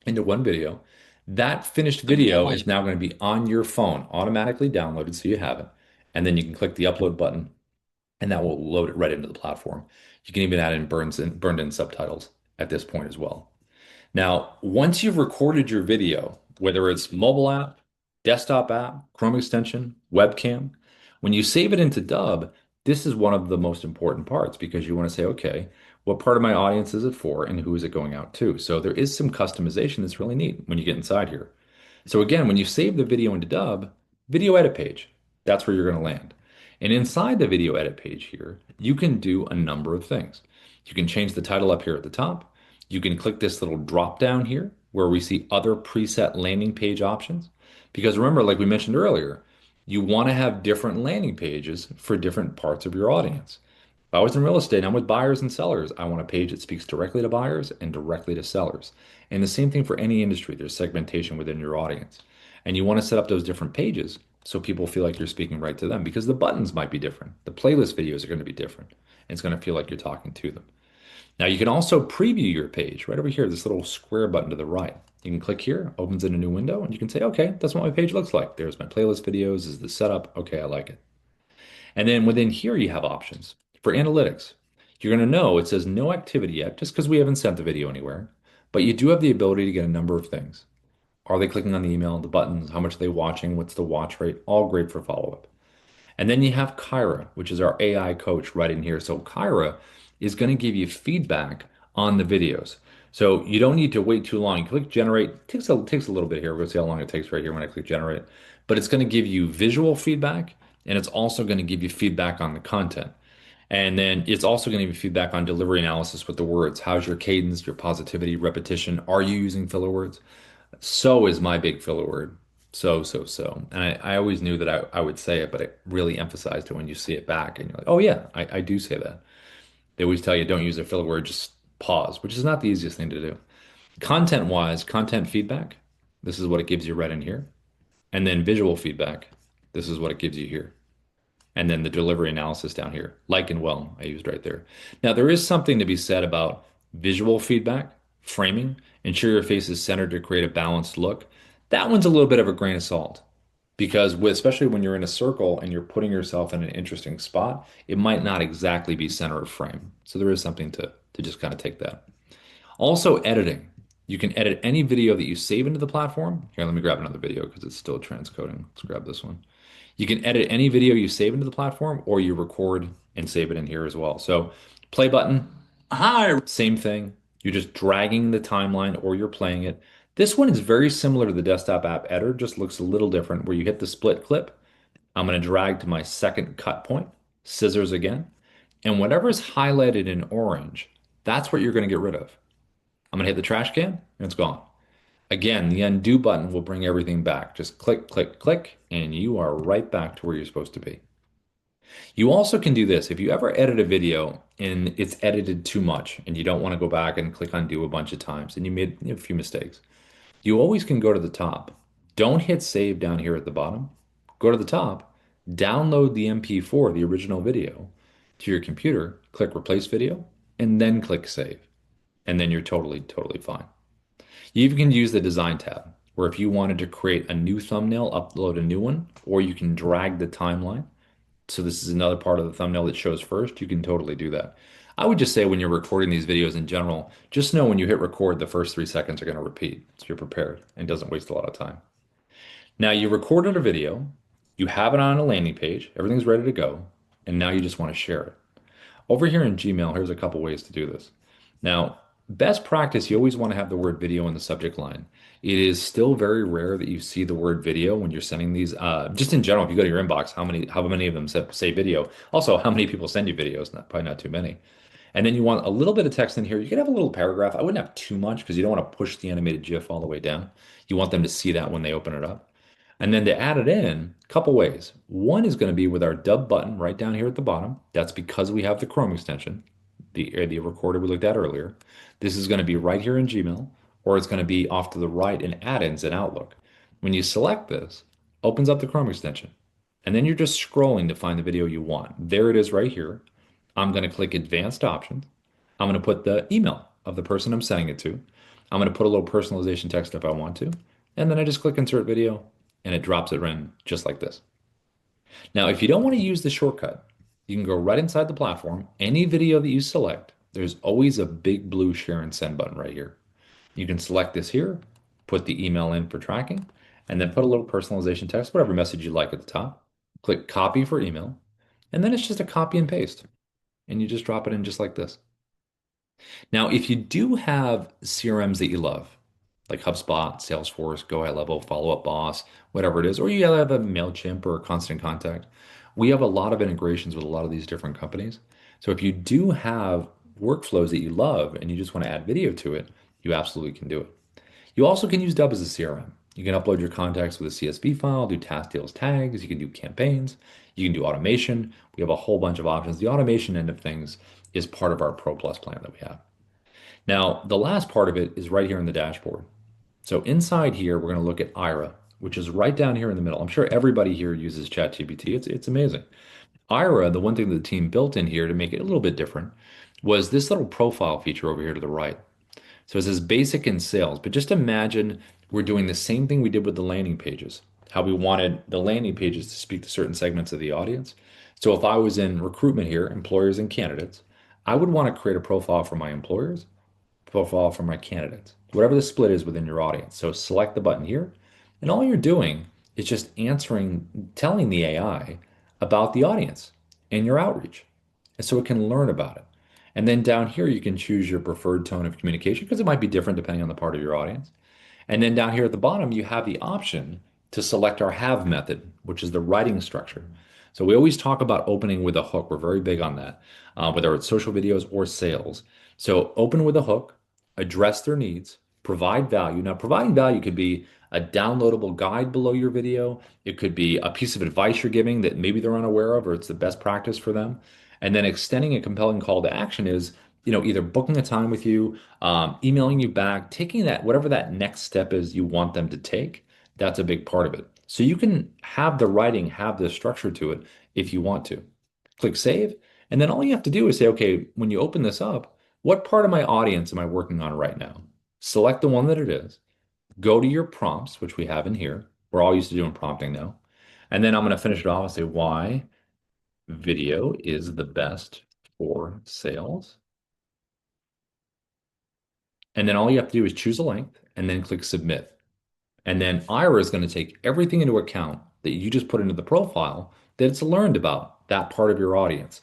into one video. That finished video is now going to be on your phone, automatically downloaded so you have it. And then you can click the upload button and that will load it right into the platform. You can even add in burned in subtitles at this point as well. Now, once you've recorded your video, whether it's mobile app, desktop app, Chrome extension, webcam, when you save it into Dubb, this is one of the most important parts because you want to say, okay, what part of my audience is it for and who is it going out to? So there is some customization that's really neat when you get inside here. So again, when you save the video into Dubb, video edit page, that's where you're going to land. And inside the video edit page here, you can do a number of things. You can change the title up here at the top. You can click this little drop down here where we see other preset landing page options. Because remember, like we mentioned earlier, you want to have different landing pages for different parts of your audience. If I was in real estate, I'm with buyers and sellers. I want a page that speaks directly to buyers and directly to sellers. And the same thing for any industry. There's segmentation within your audience. And you want to set up those different pages so people feel like you're speaking right to them because the buttons might be different. The playlist videos are going to be different. And it's going to feel like you're talking to them. Now you can also preview your page right over here, this little square button to the right. You can click here, opens in a new window, and you can say, okay, that's what my page looks like. There's my playlist videos, this is the setup. Okay, I like it. And then within here, you have options for analytics. You're going to know it says no activity yet, just because we haven't sent the video anywhere. But you do have the ability to get a number of things. Are they clicking on the email, the buttons? How much are they watching? What's the watch rate? All great for follow-up. And then you have Kyra, which is our AI coach right in here. So Kyra is going to give you feedback on the videos. So you don't need to wait too long. You click generate. It takes a little bit here. We're going to see how long it takes right here when I click generate. But it's going to give you visual feedback, and it's also going to give you feedback on the content. And then it's also going to give you feedback on delivery analysis with the words. How's your cadence, your positivity, repetition? Are you using filler words? So is my big filler word. So. And I always knew that I would say it, but I really emphasized it when you see it back and you're like, oh yeah, I do say that. They always tell you don't use a filler word, just pause, which is not the easiest thing to do. Content wise, content feedback, this is what it gives you right in here. And then visual feedback, this is what it gives you here. And then the delivery analysis down here, like and well, I used right there. Now, there is something to be said about visual feedback, framing, ensure your face is centered to create a balanced look. That one's a little bit of a grain of salt because especially when you're in a circle and you're putting yourself in an interesting spot, it might not exactly be center of frame. So there is something to just kind of take that. Also, editing. You can edit any video that you save into the platform. Here, let me grab another video because it's still transcoding. Let's grab this one. You can edit any video you save into the platform or you record and save it in here as well. So play button, hi, same thing. You're just dragging the timeline or you're playing it. This one is very similar to the desktop app editor, just looks a little different where you hit the split clip. I'm going to drag to my second cut point, scissors again, and whatever's highlighted in orange, that's what you're going to get rid of. I'm going to hit the trash can and it's gone. Again, the undo button will bring everything back. Just click, click, click, and you are right back to where you're supposed to be. You also can do this. If you ever edit a video and it's edited too much and you don't want to go back and click undo a bunch of times and you made a few mistakes, you always can go to the top. Don't hit save down here at the bottom. Go to the top, download the MP4, the original video, to your computer, click replace video, and then click save. And then you're totally fine. You even can use the design tab, where if you wanted to create a new thumbnail, upload a new one, or you can drag the timeline. So this is another part of the thumbnail that shows first. You can totally do that. I would just say when you're recording these videos in general, just know when you hit record, the first 3 seconds are going to repeat. So you're prepared and doesn't waste a lot of time. Now you recorded a video, you have it on a landing page, everything's ready to go, and now you just want to share it. Over here in Gmail, here's a couple ways to do this. Now, best practice, you always want to have the word video in the subject line. It is still very rare that you see the word video when you're sending these. Just in general, if you go to your inbox, how many of them say video? Also, how many people send you videos? Probably not too many. And then you want a little bit of text in here. You can have a little paragraph. I wouldn't have too much because you don't want to push the animated GIF all the way down. You want them to see that when they open it up. And then to add it in, a couple ways. One is going to be with our Dubb button right down here at the bottom. That's because we have the Chrome extension, the recorder we looked at earlier. This is going to be right here in Gmail, or it's going to be off to the right in add-ins in Outlook. When you select this, opens up the Chrome extension, and then you're just scrolling to find the video you want. There it is right here. I'm going to click Advanced Options. I'm going to put the email of the person I'm sending it to. I'm going to put a little personalization text if I want to, and then I just click Insert Video, and it drops it in just like this. Now, if you don't want to use the shortcut, you can go right inside the platform. Any video that you select, there's always a big blue share and send button right here. You can select this here, put the email in for tracking, and then put a little personalization text, whatever message you like at the top. Click copy for email, and then it's just a copy and paste. And you just drop it in just like this. Now, if you do have CRMs that you love, like HubSpot, Salesforce, Go High Level, Follow Up Boss, whatever it is, or you have a MailChimp or a Constant Contact, we have a lot of integrations with a lot of these different companies. So if you do have workflows that you love and you just want to add video to it, you absolutely can do it. You also can use Dubb as a CRM. You can upload your contacts with a CSV file, do task deals tags, you can do campaigns, you can do automation. We have a whole bunch of options. The automation end of things is part of our Pro Plus plan that we have. Now, the last part of it is right here in the dashboard. So inside here, we're going to look at Ira, which is right down here in the middle. I'm sure everybody here uses ChatGPT. It's amazing. Ira, the one thing that the team built in here to make it a little bit different was this little profile feature over here to the right. So it says basic in sales, but just imagine we're doing the same thing we did with the landing pages, how we wanted the landing pages to speak to certain segments of the audience. So if I was in recruitment here, employers and candidates, I would want to create a profile for my employers, profile for my candidates, whatever the split is within your audience. So select the button here, and all you're doing is just answering, telling the AI about the audience and your outreach. And so it can learn about it. And then down here, you can choose your preferred tone of communication because it might be different depending on the part of your audience. And then down here at the bottom, you have the option to select our have method, which is the writing structure. So we always talk about opening with a hook. We're very big on that, whether it's social videos or sales. So open with a hook, address their needs, provide value. Now, providing value could be a downloadable guide below your video. It could be a piece of advice you're giving that maybe they're unaware of, or it's the best practice for them. And then extending a compelling call to action is, either booking a time with you, emailing you back, taking that, whatever that next step is you want them to take. That's a big part of it. So you can have the writing, have the structure to it if you want to. Click save. And then all you have to do is say, okay, when you open this up, what part of my audience am I working on right now? Select the one that it is. Go to your prompts, which we have in here. We're all used to doing prompting now. And then I'm going to finish it off and say why video is the best for sales. And then all you have to do is choose a length and then click submit. And then Ira is going to take everything into account that you just put into the profile that it's learned about that part of your audience,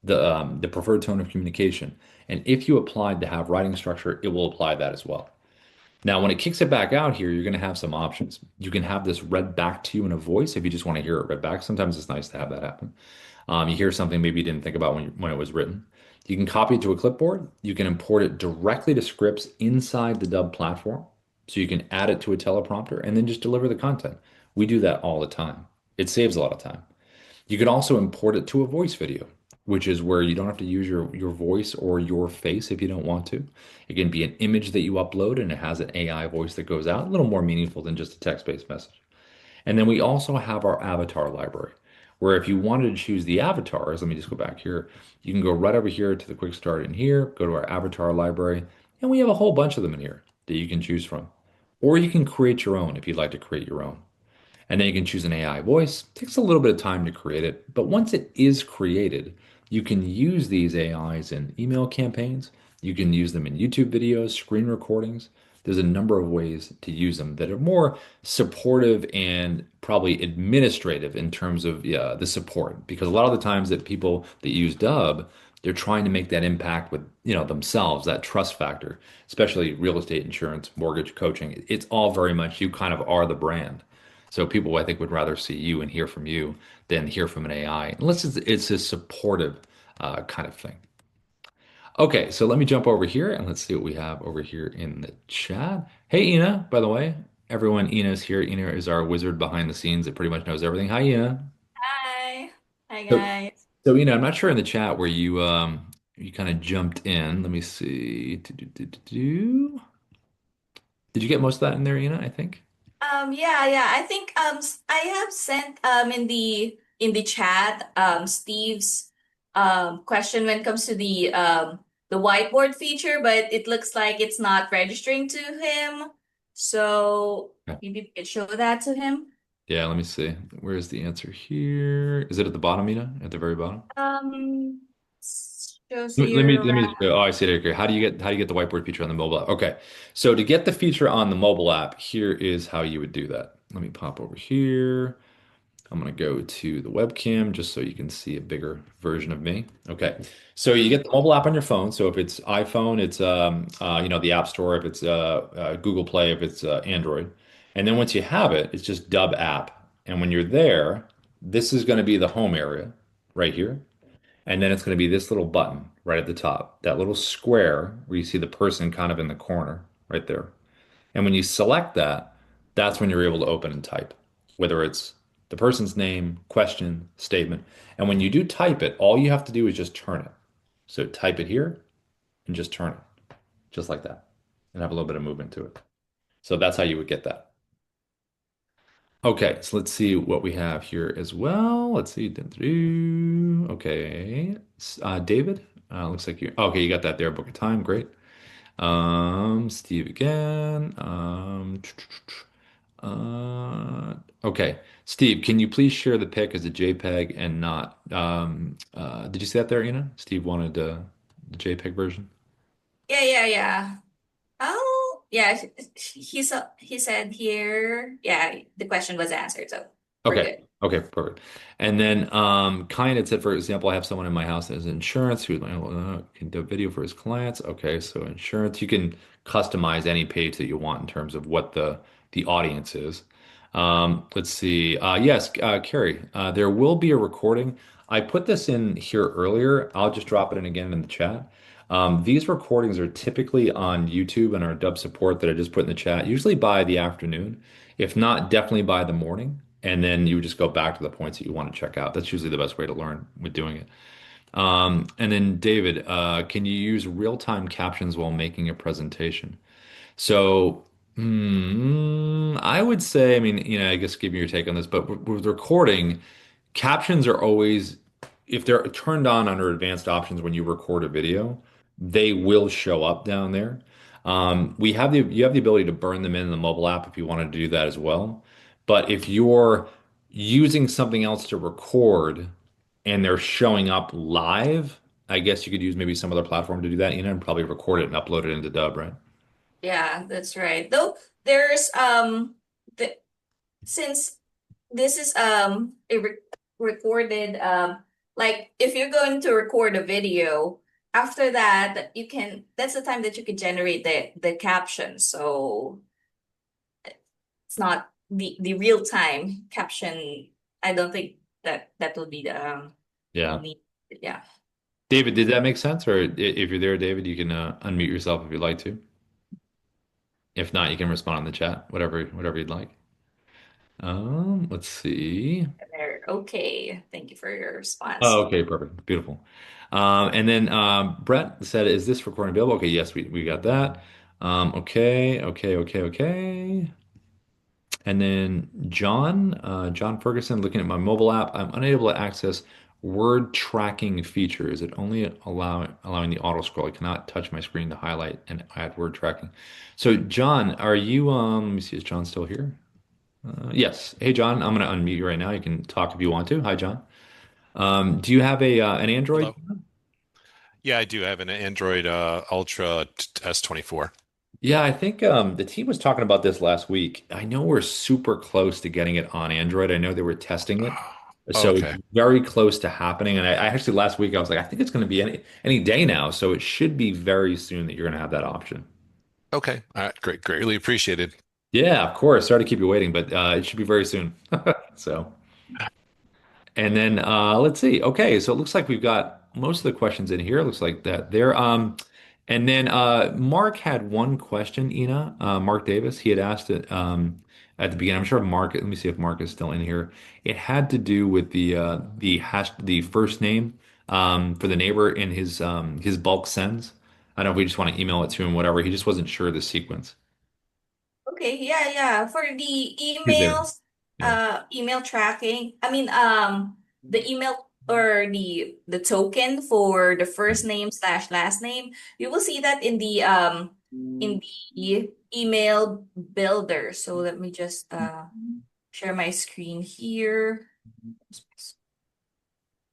the preferred tone of communication. And if you applied to have writing structure, it will apply that as well. Now, when it kicks it back out here, you're going to have some options. You can have this read back to you in a voice if you just want to hear it read back. Sometimes it's nice to have that happen. You hear something maybe you didn't think about when it was written. You can copy it to a clipboard. You can import it directly to scripts inside the Dubb platform. So you can add it to a teleprompter and then just deliver the content. We do that all the time. It saves a lot of time. You can also import it to a voice video, which is where you don't have to use your voice or your face if you don't want to. It can be an image that you upload and it has an AI voice that goes out, a little more meaningful than just a text-based message. And then we also have our avatar library, where if you wanted to choose the avatars, let me just go back here. You can go right over here to the quick start in here, go to our avatar library, and we have a whole bunch of them in here that you can choose from. Or you can create your own if you'd like to create your own. And then you can choose an AI voice. It takes a little bit of time to create it, but once it is created, you can use these AIs in email campaigns. You can use them in YouTube videos, screen recordings. There's a number of ways to use them that are more supportive and probably administrative in terms of the support. Because a lot of the times that people that use Dubb, they're trying to make that impact with themselves, that trust factor, especially real estate, insurance, mortgage, coaching. It's all very much you kind of are the brand. So people, I think, would rather see you and hear from you than hear from an AI, unless it's a supportive kind of thing. Okay, so let me jump over here and let's see what we have over here in the chat. Hey, Ina, by the way, everyone, Ina's here. Ina is our wizard behind the scenes that pretty much knows everything. Hi, Ina. Hi. Hi So, guys. so Ina, I'm not sure in the chat where you kind of jumped in. Let me see. Did you get most of that in there, Ina? I think. Yeah. I think I have sent in the chat Steve's question when it comes to the whiteboard feature, but it looks like it's not registering to him. So Yeah. maybe we could show that to him. Yeah, let me see. Where's the answer here? Is it at the bottom, Ina? At the very bottom? Um Shows Let me here. just go. Oh, I see it. Okay. How do you get the whiteboard feature on the mobile app? Okay. So to get the feature on the mobile app, here is how you would do that. Let me pop over here. I'm going to go to the webcam just so you can see a bigger version of me. Okay. So you get the mobile app on your phone. So if it's iPhone, it's the App Store. If it's Google Play, if it's Android. And then once you have it, it's just Dubb app. And when you're there, this is going to be the home area right here. And then it's going to be this little button right at the top, that little square where you see the person kind of in the corner right there. And when you select that, That's when you're able to open and type, whether it's the person's name, question, statement. And when you do type it, all you have to do is just turn it. So type it here and just turn it, just like that, and have a little bit of movement to it. So that's how you would get that. Okay, so let's see what we have here as well. Let's see. Okay. David, looks like you. Okay, you got that there. Book of time. Great. Steve again. Okay. Steve, can you please share the pic as a JPEG and not did you see that there, Ina? Steve wanted the JPEG version. Yeah. Oh, yeah. He said here. Yeah, the question was answered, so we're Okay. good. Okay, perfect. And then kind had said, for example, I have someone in my house that has insurance who can do a video for his clients. Okay, so insurance, you can customize any page that you want in terms of what the audience is. Let's see. Yes, Carrie, there will be a recording. I put this in here earlier. I'll just drop it in again in the chat. These recordings are typically on YouTube and our Dubb support that I just put in the chat, usually by the afternoon. If not, definitely by the morning. And then you would just go back to the points that you want to check out. That's usually the best way to learn with doing it. And then David, can you use real-time captions while making a presentation? So, I would say, I mean, I guess give me your take on this, but with recording, captions are always, if they're turned on under advanced options when you record a video, they will show up down there. You have the ability to burn them in the mobile app if you wanted to do that as well. But if you're using something else to record and they're showing up live, I guess you could use maybe some other platform to do that, and probably record it and upload it into Dubb, right? Yeah, that's right. Though there's the since this is a recorded like if you're going to record a video, after that you can that's the time that you can generate the caption. So it's not the real time caption. I don't think that will be the Yeah. only, yeah. David, did that make sense? Or if you're there, David, you can unmute yourself if you'd like to. If not, you can respond in the chat, whatever you'd like. Let's see. There. Okay. Thank you for your response. Oh, okay, perfect. Beautiful. And then Brett said, is this recording available? Okay, yes, we got that. Okay. And then John Ferguson, looking at my mobile app, I'm unable to access word tracking feature. Is it only allowing the auto scroll? I cannot touch my screen to highlight and add word tracking. So, John, are you, let me see, is John still here? Yes. Hey, John, I'm going to unmute you right now. You can talk if you want to. Hi, John. Do you have an Android? Hello. Yeah, I do have an Android Ultra S24. Yeah, I think the team was talking about this last week. I know we're super close to getting it on Android. I know they were testing it, Oh, so it's okay. very close to happening. And I actually last week I was like, I think it's going to be any day now. So it should be very soon that you're going to have that option. Okay. All right. Great. Greatly appreciated. Yeah, of course. Sorry to keep you waiting, but it should be very soon. So. And then let's see. Okay, so it looks like we've got most of the questions in here. It looks like that there. And then Mark had one question, Ina. Mark Davis. He had asked it at the beginning. I'm sure Mark. Let me see if Mark is still in here. It had to do with the first name for the neighbor in his bulk sends. I don't know if we just want to email it to him, whatever. He just wasn't sure of the sequence. Okay, yeah. For the He's there. emails, Yeah. email tracking, I mean, the email or the token for the first name slash last name, you will see that in the email builder. So let me just share my screen here.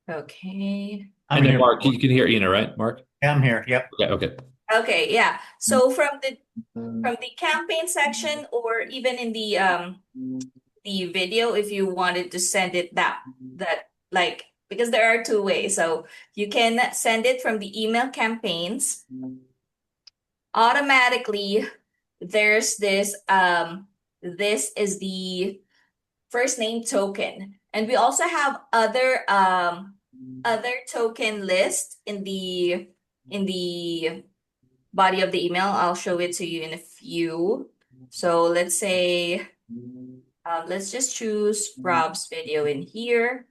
Okay. I'm And then here. Mark, you can hear Ina, right? Mark? Yeah, I'm here. Yep. Yeah. Okay. Okay, yeah. So from the campaign section or even in the video, if you wanted to send it that like because there are two ways. So you can send it from the email campaigns. Automatically, there's this is the first name token. And we also have other token list in the body of the email. I'll show it to you in a few. So let's say Let's just choose Rob's video in here.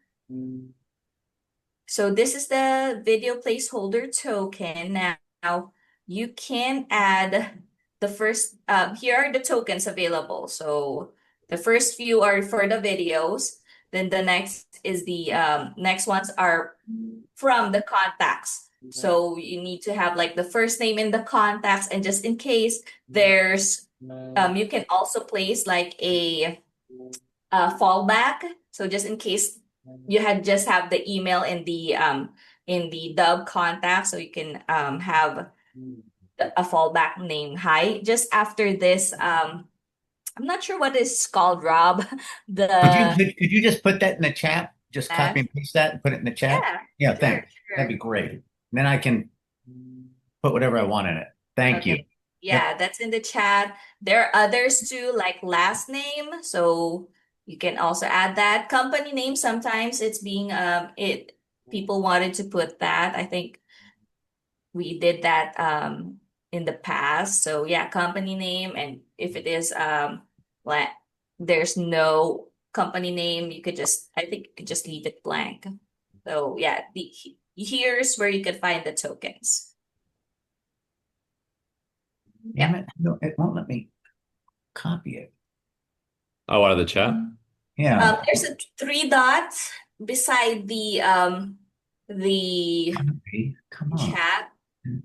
So this is the video placeholder token. Now you can add the first, here are the tokens available. So the first few are for the videos. Then the next is the next ones are from the contacts. So you need to have like the first name in the contacts, and just in case there's you can also place like a fallback. So just in case you had just have the email in the Dubb contact, so you can have a fallback name. Hi, just after this, I'm not sure what is called, Rob. The Could you just put that in the chat? Just copy and paste that and put it in the chat? yeah, Yeah, sure, thanks. That'd sure. be great. Then I can put whatever I want in it. Thank you. Okay. Yeah, that's in the chat. There are others too, like last name. So you can also add that. Company name, sometimes it's being people wanted to put that. I think we did that in the past. So yeah, company name, and if it is like there's no company name, you could just, I think you could just leave it blank. So yeah, here's where you could find the tokens. Damn it. No, it won't let me copy it. Oh, out of the chat? Yeah. There's a three dots beside the Come on. chat.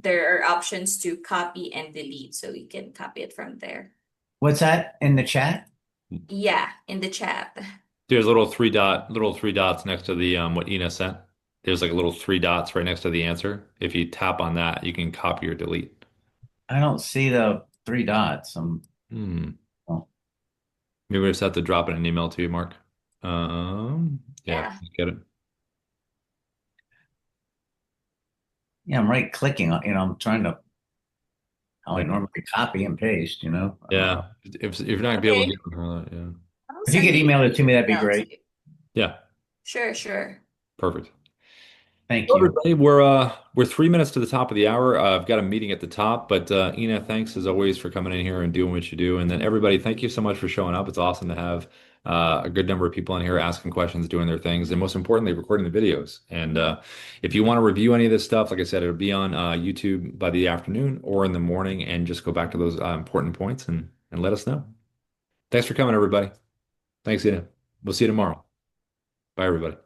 There are options to copy and delete, so you can copy it from there. What's that in the chat? Yeah, in the chat. There's little three dots next to the what Ina sent. There's like a little three dots right next to the answer. If you tap on that, you can copy or delete. I don't see the three dots. Hmm. Oh, Maybe we just have to drop it in an email to you, Mark. Yeah, Yeah. get it. yeah, I'm right clicking on, I'm trying to how I normally copy and paste, Yeah, if you're not gonna be able to Okay. get it, yeah, I'll If you send could the email it to me, that'd be email to great. you. yeah, Sure, sure. perfect. Thank Well, you. everybody, we're 3 minutes to the top of the hour. I've got a meeting at the top, but Ina, thanks as always for coming in here and doing what you do. And then everybody, thank you so much for showing up. It's awesome to have a good number of people in here asking questions, doing their things, and most importantly, recording the videos. And if you want to review any of this stuff, like I said, it'll be on YouTube by the afternoon or in the morning, and just go back to those important points and let us know. Thanks for coming, everybody. Thanks, Ina. We'll see you tomorrow. Bye, everybody.